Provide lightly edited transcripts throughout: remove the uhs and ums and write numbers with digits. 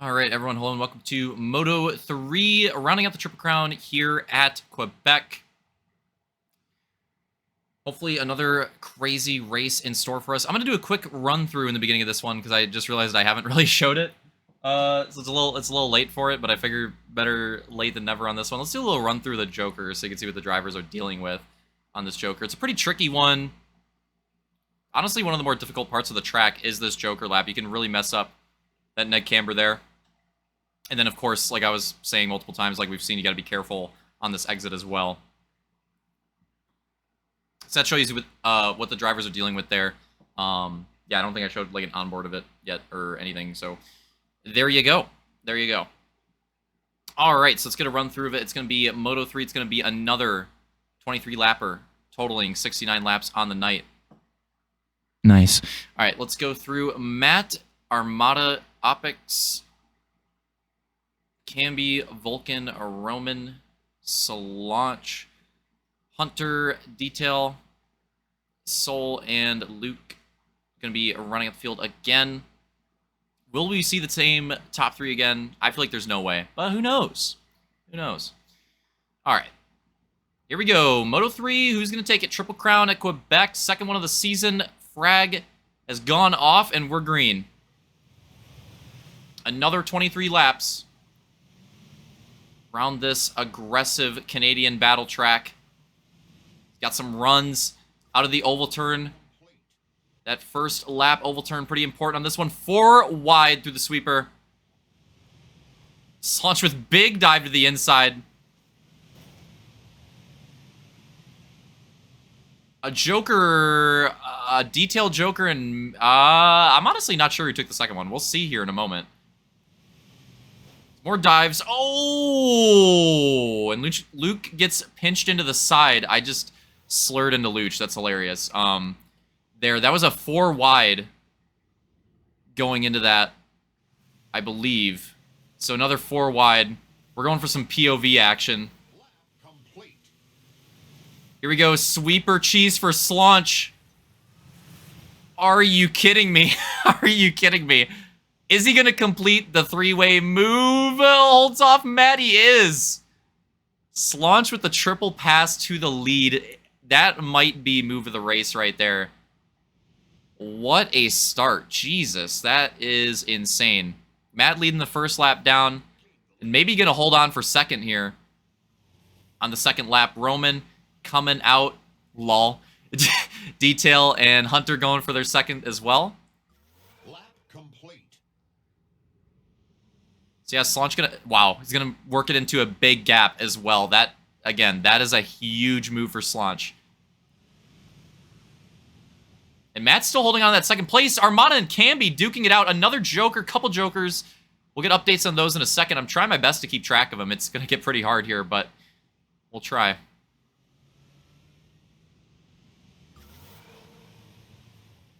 All right, everyone, hello and welcome to Moto 3, rounding out the Triple Crown here at Quebec. Hopefully another crazy race in store for us. I'm going to do a quick run-through in the beginning of this one because I just realized I haven't really showed it. So it's a little late for it, but I figure better late than never on this one. Let's do a little run-through the Joker so you can see what the drivers are dealing with on this Joker. It's a pretty tricky one. Honestly, one of the more difficult parts of the track is this Joker lap. You can really mess up that neck camber there. And then, of course, like I was saying multiple times, like we've seen, you got to be careful on this exit as well. So that shows you what the drivers are dealing with there. Yeah, I don't think I showed like an onboard of it yet or anything. So there you go. There you go. All right, so let's get a run through of it. It's going to be Moto 3. It's going to be another 23-lapper, totaling 69 laps on the night. Nice. All right, let's go through Matt, Armada, Opix, Camby, Vulcan, Roman, Solange, Hunter, Detail, Soul, and Luke going to be running up the field again. Will we see the same top three again? I feel like there's no way, but who knows? Who knows? All right. Here we go. Moto 3, who's going to take it? Triple Crown at Quebec, second one of the season. Frag has gone off, and we're green. Another 23 laps around this aggressive Canadian battle track. Got some runs out of the oval turn. That first lap oval turn, pretty important on this one. 4 wide through the sweeper. Launch with big dive to the inside. A Joker, a detailed Joker, and I'm honestly not sure who took the second one. We'll see here in a moment. More dives. Oh! And Luke gets pinched into the side. I just slurred into Luch. That's hilarious. That was a 4 wide going into that, I believe. So another 4 wide. We're going for some POV action. Here we go. Sweeper cheese for Slaunch. Are you kidding me? Are you kidding me? Is he going to complete the 3-way move? Holds off Matt. He is. Slaunch with the triple pass to the lead. That might be move of the race right there. What a start. Jesus, that is insane. Matt leading the first lap down. And maybe going to hold on for second here on the second lap. Roman coming out. Lol. Detail and Hunter going for their second as well. So yeah, Slaunch gonna, wow, he's gonna work it into a big gap as well. That, again, that is a huge move for Slaunch. And Matt's still holding on to that second place. Armada and Camby duking it out. Another Joker, couple Jokers. We'll get updates on those in a second. I'm trying my best to keep track of them. It's gonna get pretty hard here, but we'll try.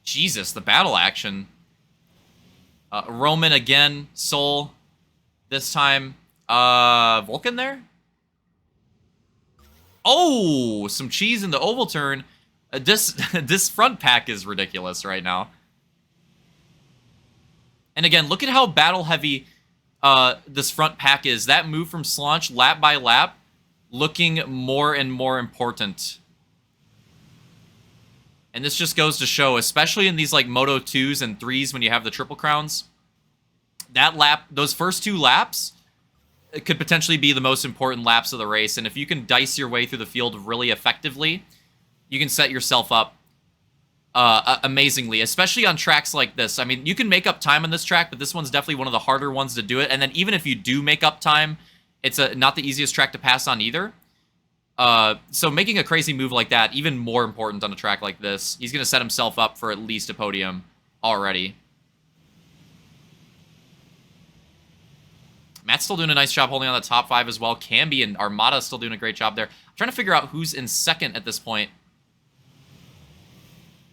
Jesus, the battle action. Roman again, Soul. This time, Vulcan there? Oh, some cheese in the oval turn. This front pack is ridiculous right now. And again, look at how battle heavy this front pack is. That move from Slaunch, lap by lap, looking more and more important. And this just goes to show, especially in these like Moto 2s and 3s when you have the Triple Crowns, that lap, those first 2 laps, it could potentially be the most important laps of the race. And if you can dice your way through the field really effectively, you can set yourself up amazingly, especially on tracks like this. I mean, you can make up time on this track, but this one's definitely one of the harder ones to do it. And then even if you do make up time, it's not the easiest track to pass on either. So making a crazy move like that, even more important on a track like this. He's going to set himself up for at least a podium already. Matt's still doing a nice job holding on the top 5 as well. Camby and Armada still doing a great job there. I'm trying to figure out who's in second at this point.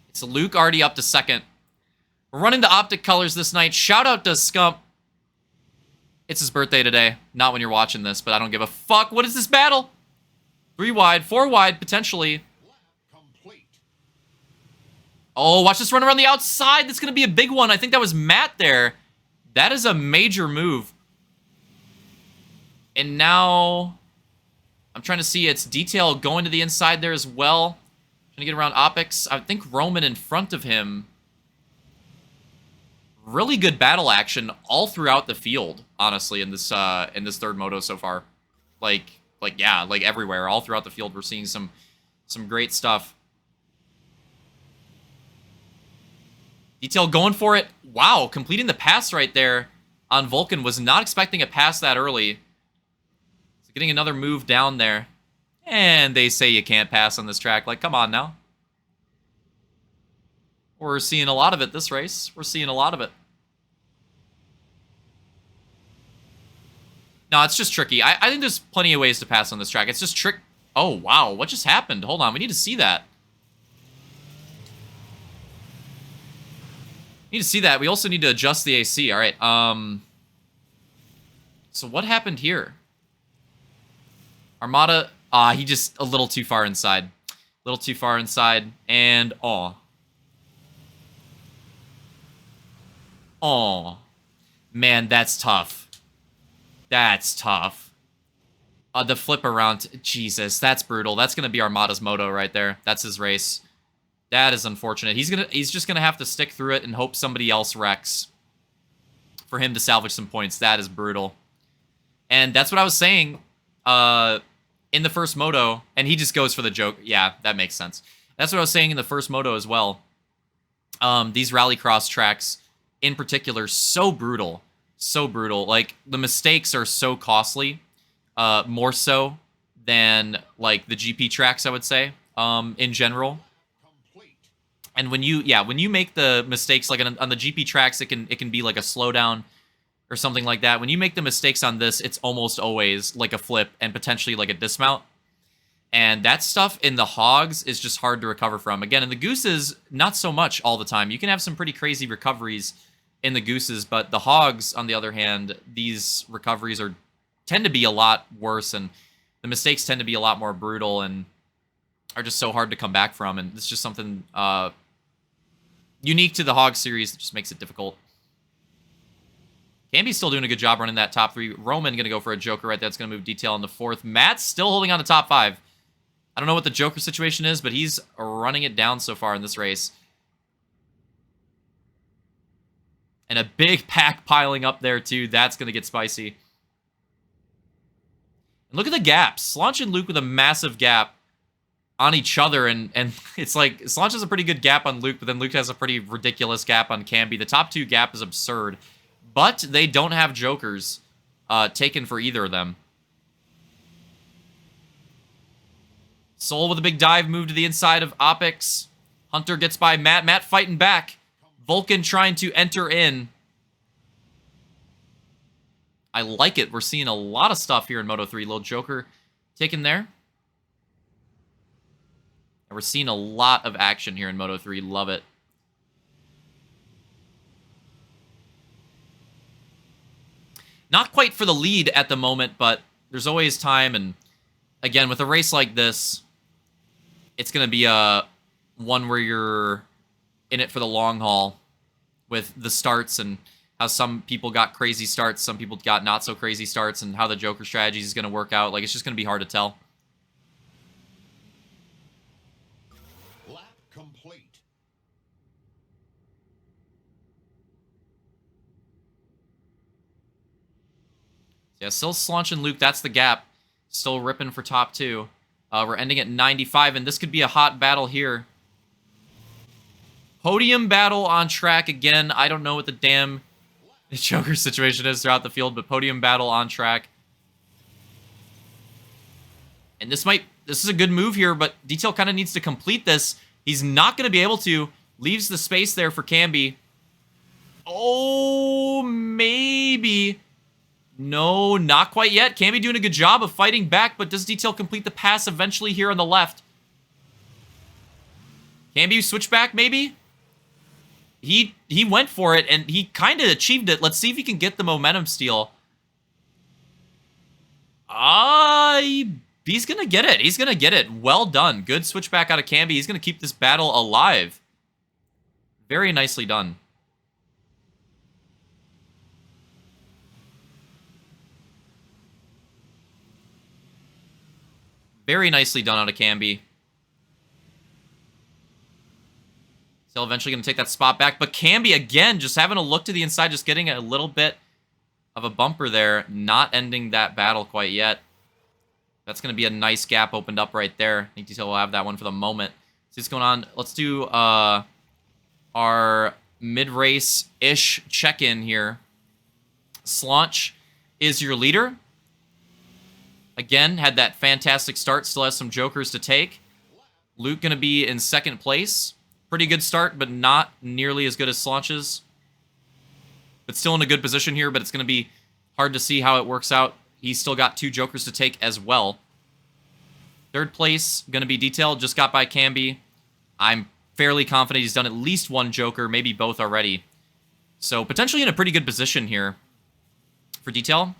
It's Luke already up to second. We're running the Optic colors this night. Shout out to Scump. It's his birthday today. Not when you're watching this, but I don't give a fuck. What is this battle? 3 wide, 4 wide, potentially. Oh, watch this run around the outside. That's going to be a big one. I think that was Matt there. That is a major move. And now I'm trying to see its detail going to the inside there as well. Trying to get around Opix. I think Roman in front of him. Really good battle action all throughout the field, honestly, in this third moto so far. Like yeah, like everywhere, all throughout the field, we're seeing some great stuff. Detail going for it. Wow, completing the pass right there on Vulcan. Was not expecting a pass that early. So getting another move down there. And they say you can't pass on this track. Like, come on now. We're seeing a lot of it this race. We're seeing a lot of it. No, it's just tricky. I think there's plenty of ways to pass on this track. It's just trick. Oh, wow. What just happened? Hold on. We need to see that. We need to see that. We also need to adjust the AC. All right. So what happened here? Armada. He just a little too far inside. A little too far inside. And, oh, man, that's tough. That's tough. The flip around. Jesus, that's brutal. That's going to be Armada's moto right there. That's his race. That is unfortunate. He's just going to have to stick through it and hope somebody else wrecks for him to salvage some points. That is brutal. And that's what I was saying in the first moto. And he just goes for the joke. Yeah, that makes sense. That's what I was saying in the first moto as well. These rallycross tracks in particular, so brutal. So brutal. Like, the mistakes are so costly. More so than, like, the GP tracks, I would say, in general. And when you make the mistakes, like on the GP tracks, it can be like a slowdown or something like that. When you make the mistakes on this, it's almost always like a flip and potentially like a dismount. And that stuff in the hogs is just hard to recover from. Again, in the gooses, not so much all the time. You can have some pretty crazy recoveries in the gooses, but the hogs, on the other hand, these recoveries tend to be a lot worse, and the mistakes tend to be a lot more brutal and are just so hard to come back from. And it's just something unique to the hog series that just makes it difficult. Camby's still doing a good job running that top three. Roman going to go for a Joker right there. That's going to move detail in the fourth. Matt's still holding on to top five. I don't know what the Joker situation is, but he's running it down so far in this race. And a big pack piling up there, too. That's going to get spicy. And look at the gaps. Slaunch and Luke with a massive gap on each other. And it's like, Slaunch has a pretty good gap on Luke, but then Luke has a pretty ridiculous gap on Camby. The top two gap is absurd. But they don't have Jokers taken for either of them. Soul with a big dive move to the inside of Opix. Hunter gets by Matt. Matt fighting back. Vulcan trying to enter in. I like it. We're seeing a lot of stuff here in Moto 3. Little Joker taken there. And we're seeing a lot of action here in Moto 3. Love it. Not quite for the lead at the moment, but there's always time. And again, with a race like this, it's going to be one where you're in it for the long haul with the starts and how some people got crazy starts, some people got not so crazy starts, and how the Joker strategy is going to work out. Like, it's just going to be hard to tell. Lap complete. Yeah, still Slaunch and Luke. That's the gap. Still ripping for top two. We're ending at 95, and this could be a hot battle here. Podium battle on track again. I don't know what the damn Joker situation is throughout the field, but podium battle on track. And this is a good move here, but Detail kind of needs to complete this. He's not going to be able to. Leaves the space there for Camby. Oh, maybe. No, not quite yet. Camby doing a good job of fighting back, but does Detail complete the pass eventually here on the left? Camby switch back, maybe? He went for it, and he kind of achieved it. Let's see if he can get the momentum steal. He's going to get it. He's going to get it. Well done. Good switchback out of Camby. He's going to keep this battle alive. Very nicely done. Very nicely done out of Camby. Still eventually going to take that spot back. But Camby, again, just having a look to the inside, just getting a little bit of a bumper there. Not ending that battle quite yet. That's going to be a nice gap opened up right there. I think Detail will have that one for the moment. See what's going on. Let's do our mid-race-ish check-in here. Slaunch is your leader. Again, had that fantastic start. Still has some jokers to take. Luke going to be in second place. Pretty good start, but not nearly as good as Slaunch's. But still in a good position here, but it's going to be hard to see how it works out. He's still got 2 jokers to take as well. Third place, going to be Detail. Just got by Camby. I'm fairly confident he's done at least 1 joker, maybe both already. So potentially in a pretty good position here for Detail.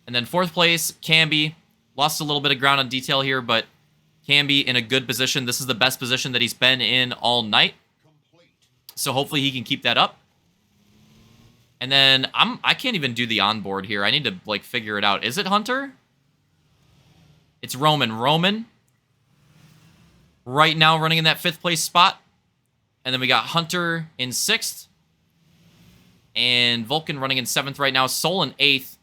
And then fourth place, Camby. Lost a little bit of ground on Detail here, but Camby in a good position. This is the best position that he's been in all night. So hopefully he can keep that up. And then I can't even do the onboard here. I need to like figure it out. Is it Hunter? It's Roman. Roman right now running in that 5th place spot. And then we got Hunter in 6th. And Vulcan running in 7th right now. Soul in 8th.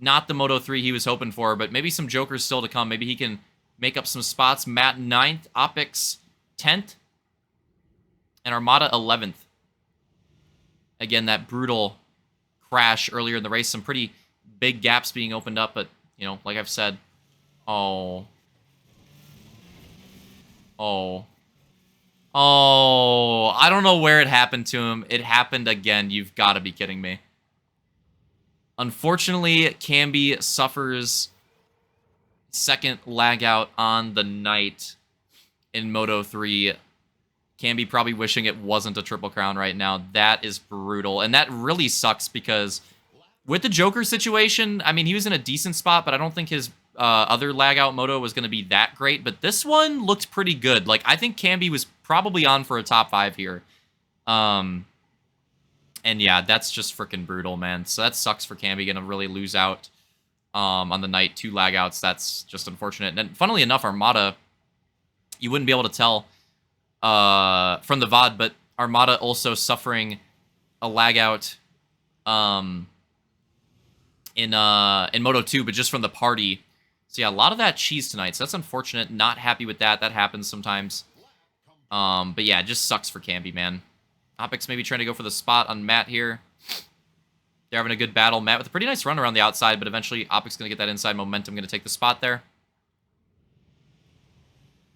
Not the Moto 3 he was hoping for, but maybe some jokers still to come. Maybe he can make up some spots. Matt 9th. Opix 10th. And Armada 11th. Again, that brutal crash earlier in the race. Some pretty big gaps being opened up, but, you know, like I've said, oh, I don't know where it happened to him. It happened again. You've got to be kidding me. Unfortunately, Camby suffers second lag out on the night in Moto 3. Camby probably wishing it wasn't a Triple Crown right now. That is brutal. And that really sucks because with the Joker situation, I mean, he was in a decent spot, but I don't think his other lag out moto was going to be that great. But this one looked pretty good. Like, I think Camby was probably on for a top 5 here. And yeah, that's just freaking brutal, man. So that sucks for Camby. Going to really lose out on the night. 2 lag outs. That's just unfortunate. And funnily enough, Armada, you wouldn't be able to tell from the VOD, but Armada also suffering a lag out in Moto 2, but just from the party. So yeah, a lot of that cheese tonight, so that's unfortunate. Not happy with that. That happens sometimes. But yeah, it just sucks for Camby, man. Opix maybe trying to go for the spot on Matt here. They're having a good battle. Matt with a pretty nice run around the outside, but eventually Opix going to get that inside momentum, going to take the spot there.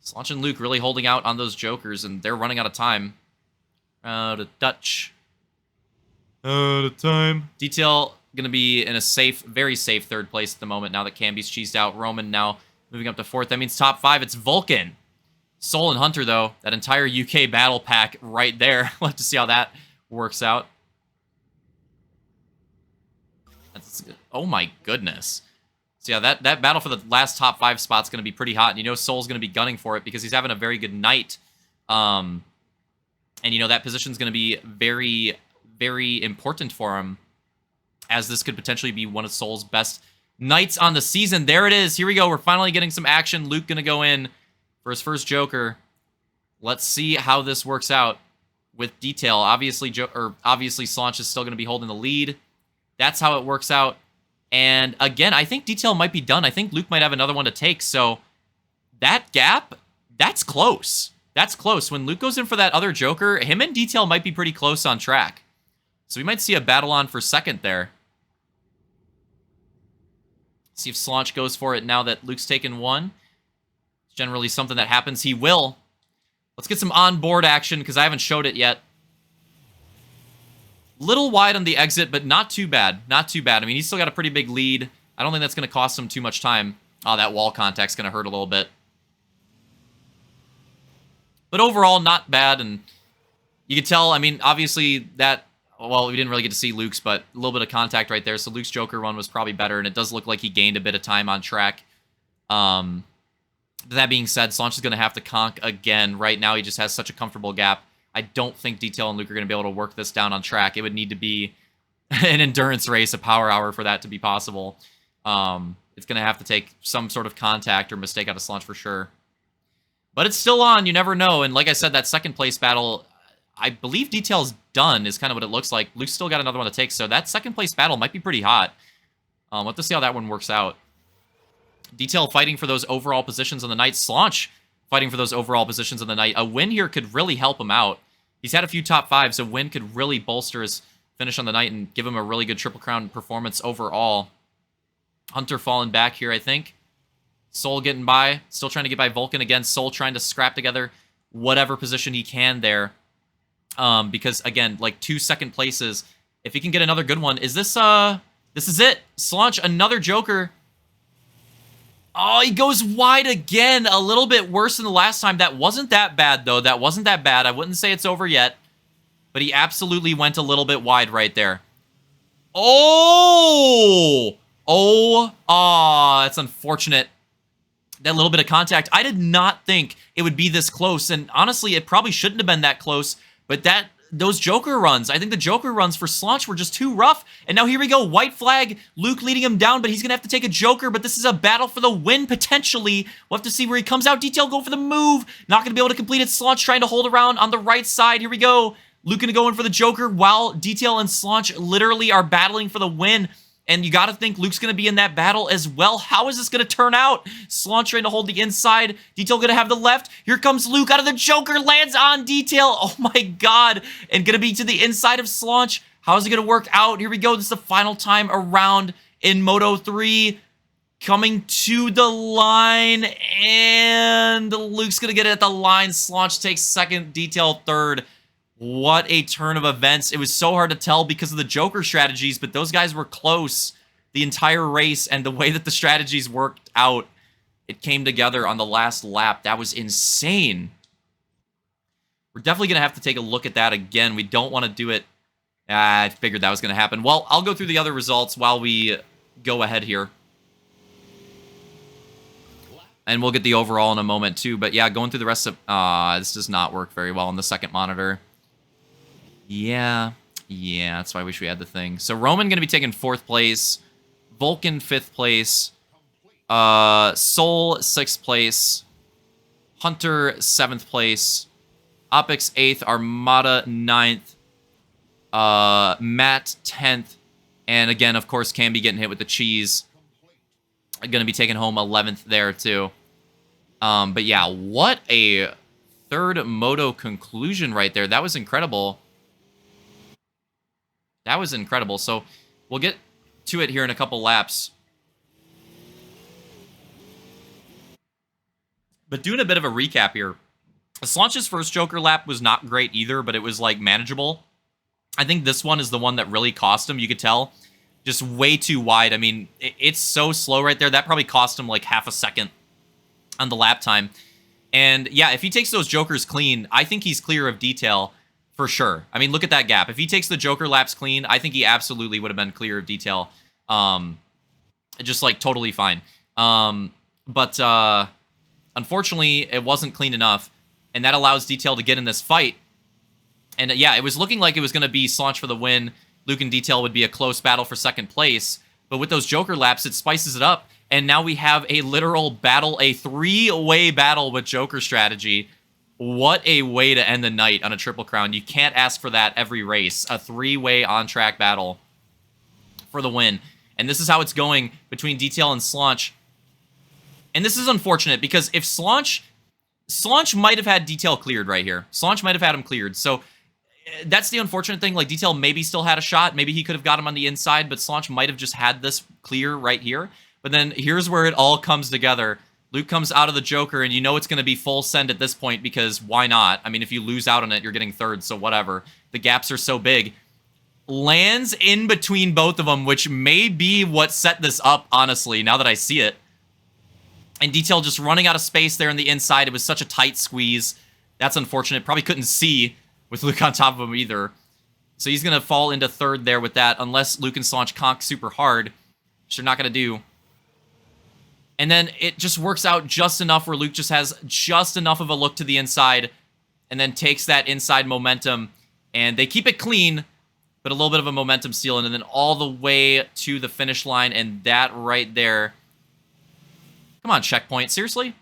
Slaunch and Luke really holding out on those jokers, and they're running out of time. Out of touch. Out of time. Detail going to be in a safe, very safe 3rd place at the moment now that Camby's cheesed out. Roman now moving up to 4th. That means top 5. It's Vulcan. Soul and Hunter, though. That entire UK battle pack right there. We'll have to see how that works out. Oh my goodness. So yeah, that battle for the last top 5 spot's going to be pretty hot. And you know Soul's going to be gunning for it because he's having a very good night. And you know that position's going to be very, very important for him, as this could potentially be one of Soul's best nights on the season. There it is. Here we go. We're finally getting some action. Luke going to go in for his first joker. Let's see how this works out with Detail. Obviously, Slaunch is still going to be holding the lead. That's how it works out. And again, I think Detail might be done. I think Luke might have another one to take. So that gap, that's close. That's close. When Luke goes in for that other joker, him and Detail might be pretty close on track. So we might see a battle on for second there. See if Slaunch goes for it now that Luke's taken one. It's generally something that happens. He will. Let's get some on-board action because I haven't showed it yet. Little wide on the exit, but not too bad. Not too bad. I mean, he's still got a pretty big lead. I don't think that's going to cost him too much time. Oh, that wall contact's going to hurt a little bit. But overall, not bad. And you could tell, I mean, obviously that, well, we didn't really get to see Luke's, but a little bit of contact right there. So Luke's Joker run was probably better, and it does look like he gained a bit of time on track. That being said, Slaunch is going to have to conk again. Right now, he just has such a comfortable gap. I don't think Detail and Luke are going to be able to work this down on track. It would need to be an endurance race, a power hour for that to be possible. It's going to have to take some sort of contact or mistake out of Slaunch for sure. But it's still on. You never know. And like I said, that second place battle, I believe Detail's done is kind of what it looks like. Luke's still got another one to take, so that second place battle might be pretty hot. We'll have to see how that one works out. Detail fighting for those overall positions on the night. Slaunch fighting for those overall positions on the night. A win here could really help him out. He's had a few top fives. A win could really bolster his finish on the night and give him a really good Triple Crown performance overall. Hunter falling back here, I think. Soul getting by. Still trying to get by Vulcan again. Soul trying to scrap together whatever position he can there. Because, again, like 2 second places. If he can get another good one. Is this, this is it. Slaunch, another Joker. Oh, he goes wide again. A little bit worse than the last time. That wasn't that bad, though. That wasn't that bad. I wouldn't say it's over yet. But he absolutely went a little bit wide right there. Oh! That's unfortunate. That little bit of contact. I did not think it would be this close. And honestly, it probably shouldn't have been that close. But those Joker runs, I think the Joker runs for Slaunch were just too rough. And now here we go, white flag, Luke leading him down, but he's going to have to take a Joker, but this is a battle for the win, potentially. We'll have to see where he comes out. Detail go for the move. Not going to be able to complete it. Slaunch trying to hold around on the right side. Here we go. Luke going to go in for the Joker while Detail and Slaunch literally are battling for the win. And you got to think Luke's going to be in that battle as well. How is this going to turn out? Slaunch trying to hold the inside. Detail going to have the left. Here comes Luke out of the Joker. Lands on Detail. Oh my god. And going to be to the inside of Slaunch. How is it going to work out? Here we go. This is the final time around in Moto 3. Coming to the line. And Luke's going to get it at the line. Slaunch takes second. Detail third. What a turn of events. It was so hard to tell because of the Joker strategies, but those guys were close the entire race, and the way that the strategies worked out, it came together on the last lap. That was insane. We're definitely going to have to take a look at that again. We don't want to do it. I figured that was going to happen. Well, I'll go through the other results while we go ahead here. And we'll get the overall in a moment, too. But yeah, going through the rest of... this does not work very well on the second monitor. Yeah, that's why I wish we had the thing. So Roman going to be taking 4th place. Vulcan 5th place. Soul 6th place. Hunter 7th place. Opix 8th. Armada 9th. Matt 10th. And again, of course, Camby getting hit with the cheese. Going to be taking home 11th there, too. But yeah, what a third Moto conclusion right there. That was incredible. That was incredible. So we'll get to it here in a couple laps. But doing a bit of a recap here. Slaunch's first Joker lap was not great either, but it was, like, manageable. I think this one is the one that really cost him. You could tell. Just way too wide. I mean, it's so slow right there. That probably cost him, like, half a second on the lap time. And, yeah, if he takes those Jokers clean, I think he's clear of Detail. For sure. I mean, look at that gap. If he takes the Joker laps clean, I think he absolutely would have been clear of Detail. Just, like, totally fine. But unfortunately, it wasn't clean enough. And that allows Detail to get in this fight. And, yeah, it was looking like it was going to be Slaunch for the win. Luke and Detail would be a close battle for second place. But with those Joker laps, it spices it up. And now we have a literal battle, a 3-way battle with Joker strategy. What a way to end the night on a Triple Crown. You can't ask for that every race. A 3-way on-track battle for the win. And this is how it's going between Detail and Slaunch. And this is unfortunate because if Slaunch might have had Detail cleared right here. Slaunch might have had him cleared. So that's the unfortunate thing. Like, Detail maybe still had a shot. Maybe he could have got him on the inside, but Slaunch might have just had this clear right here. But then here's where it all comes together. Luke comes out of the Joker, and you know it's going to be full send at this point because why not? I mean, if you lose out on it, you're getting third, so whatever. The gaps are so big. Lands in between both of them, which may be what set this up, honestly, now that I see it. And Detail just running out of space there on the inside. It was such a tight squeeze. That's unfortunate. Probably couldn't see with Luke on top of him either. So he's going to fall into third there with that, unless Luke and Slaunch conk super hard, which they're not going to do. And then it just works out just enough where Luke just has just enough of a look to the inside and then takes that inside momentum. And they keep it clean. but a little bit of a momentum steal, and then all the way to the finish line, and that right there. Come on, checkpoint. Seriously?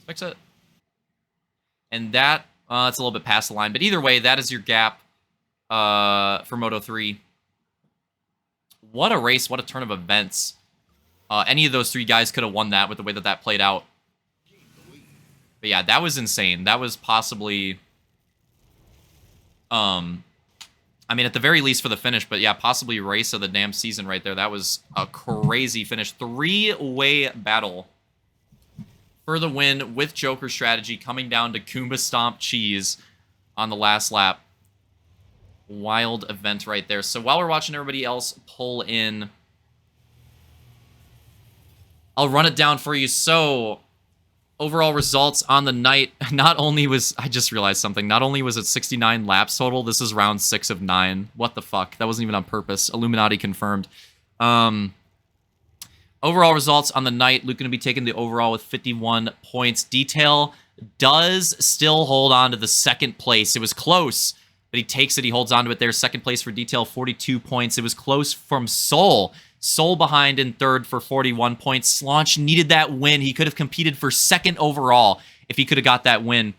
Fix it. And that, it's a little bit past the line, but either way, that is your gap for Moto 3. What a race, what a turn of events. Any of those three guys could have won that with the way that that played out. But yeah, that was insane. That was possibly, I mean, at the very least for the finish, but yeah, possibly race of the damn season right there. That was a crazy finish. Three-way battle for the win with Joker strategy, coming down to Goomba Stomp Cheese on the last lap. Wild event right there. So while we're watching everybody else pull in, I'll run it down for you. So overall results on the night, not only was, I just realized something, not only was it 69 laps total, this is round 6 of 9. What the fuck? That wasn't even on purpose. Illuminati confirmed. Overall results on the night, Luke going to be taking the overall with 51 points. Detail does still hold on to the second place. It was close, but he takes it. He holds on to it there. Second place for Detail, 42 points. It was close from Soul. Soul behind in third for 41 points. Slaunch needed that win. He could have competed for second overall if he could have got that win.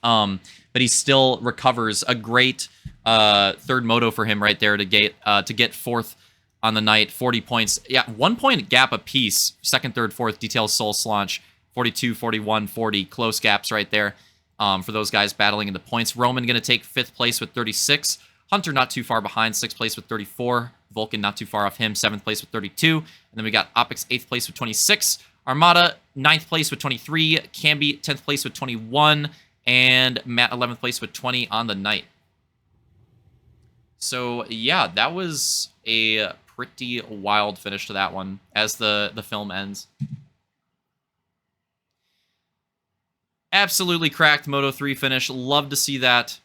But he still recovers. A great third moto for him right there to get fourth on the night. 40 points. Yeah, 1 point gap apiece. Second, third, fourth. Detail, Soul, Slaunch. 42, 41, 40. Close gaps right there for those guys battling in the points. Roman going to take 5th place with 36. Hunter not too far behind, 6th place with 34. Vulcan not too far off him, 7th place with 32. And then we got Opix 8th place with 26. Armada 9th place with 23. Camby 10th place with 21. And Matt 11th place with 20 on the night. So yeah, that was a pretty wild finish to that one as the film ends. Absolutely cracked Moto 3 finish. Love to see that.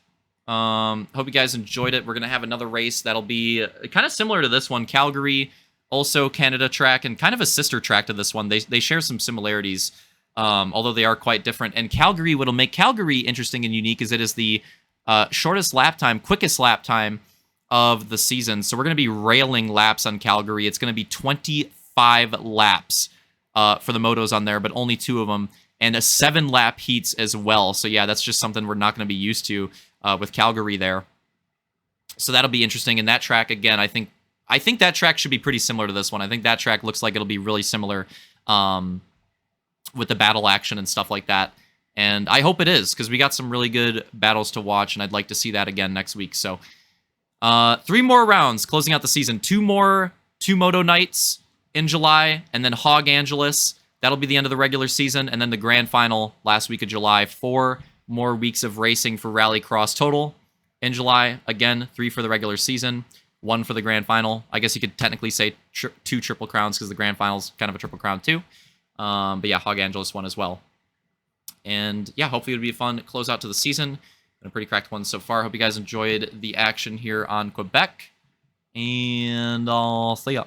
Hope you guys enjoyed it. We're going to have another race that'll be kind of similar to this one. Calgary, also Canada track, and kind of a sister track to this one. They share some similarities, although they are quite different. And Calgary, what'll make Calgary interesting and unique is it is the shortest lap time, quickest lap time of the season. So we're going to be railing laps on Calgary. It's going to be 25 laps for the motos on there, but only 2 of them. And a 7-lap heats as well. So yeah, that's just something we're not going to be used to with Calgary there. So that'll be interesting. And that track, again, I think that track should be pretty similar to this one. I think that track looks like it'll be really similar with the battle action and stuff like that. And I hope it is, because we got some really good battles to watch, and I'd like to see that again next week. So 3 more rounds closing out the season. 2 more 2 Moto nights in July, and then Hog Angeles. That'll be the end of the regular season, and then the grand final last week of July. 4 more weeks of racing for Rallycross total in July. Again, 3 for the regular season, 1 for the grand final. I guess you could technically say 2 Triple Crowns because the grand final's kind of a Triple Crown too. But yeah, Hog Angeles 1 as well. And yeah, hopefully it'll be a fun closeout to the season. And a pretty cracked one so far. Hope you guys enjoyed the action here on Quebec. And I'll see ya.